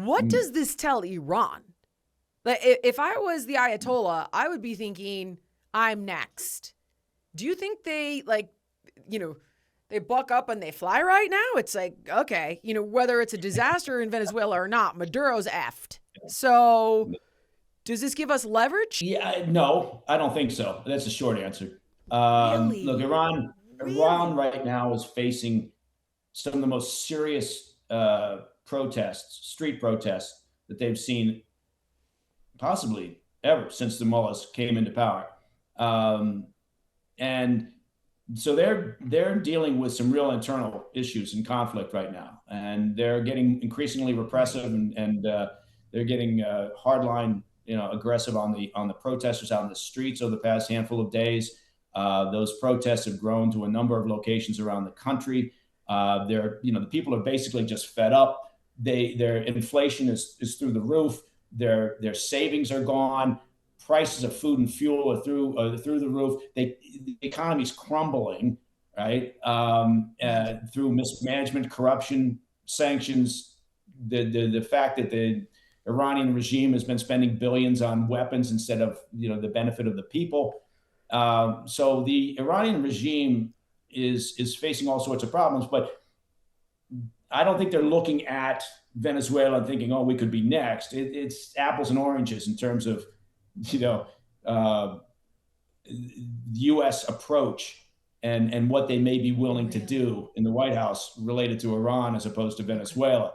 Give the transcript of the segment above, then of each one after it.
What does this tell Iran? Like, if I was the Ayatollah, I would be thinking, I'm next. Do you think they, like, you know, they buck up and they fly right now? It's like, okay, whether it's a disaster in Venezuela or not, Maduro's effed. So does this give us leverage? Yeah, no, I don't think so. That's the short answer. Look, Really? Iran Really? right now is facing some of the most serious protests, street protests that they've seen possibly ever since the mullahs came into power. Um, and so they're dealing with some real internal issues and conflict right now, and they're getting increasingly repressive, Right. and they're getting hardline, aggressive on the protesters out in the streets over the past handful of days. Those protests have grown to a number of locations around the country. The people are basically just fed up. Their inflation is through the roof. Their savings are gone. Prices of food and fuel are through the roof. The economy's crumbling, right? Right. Through mismanagement, corruption, sanctions, the fact that the Iranian regime has been spending billions on weapons instead of the benefit of the people. So the Iranian regime is facing all sorts of problems, but I don't think they're looking at Venezuela and thinking, "Oh, we could be next." It's apples and oranges in terms of you know uh, U.S. approach and what they may be willing to Really? do in the White House related to Iran as opposed to Venezuela.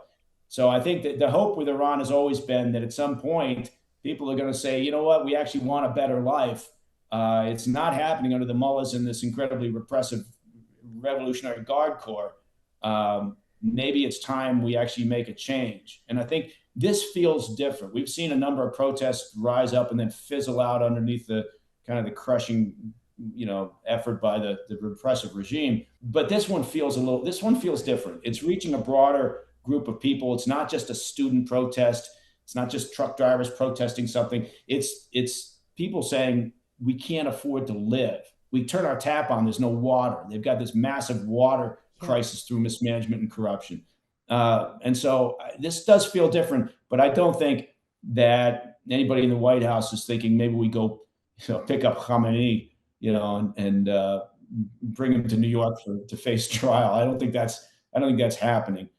So I think that the hope with Iran has always been that at some point people are going to say, you know what, we actually want a better life. It's not happening under the mullahs and this incredibly repressive Revolutionary Guard Corps. Maybe it's time we actually make a change. And I think this feels different. We've seen a number of protests rise up and then fizzle out underneath the kind of the crushing, effort by the repressive regime. But this one feels different. It's reaching a broader group of people. It's not just a student protest. It's not just truck drivers protesting something. It's people saying we can't afford to live. We turn our tap on, there's no water. They've got this massive water Yep. crisis through mismanagement and corruption. And so this does feel different, but I don't think that anybody in the White House is thinking maybe we go, pick up Khamenei, and bring him to New York to face trial. I don't think that's happening.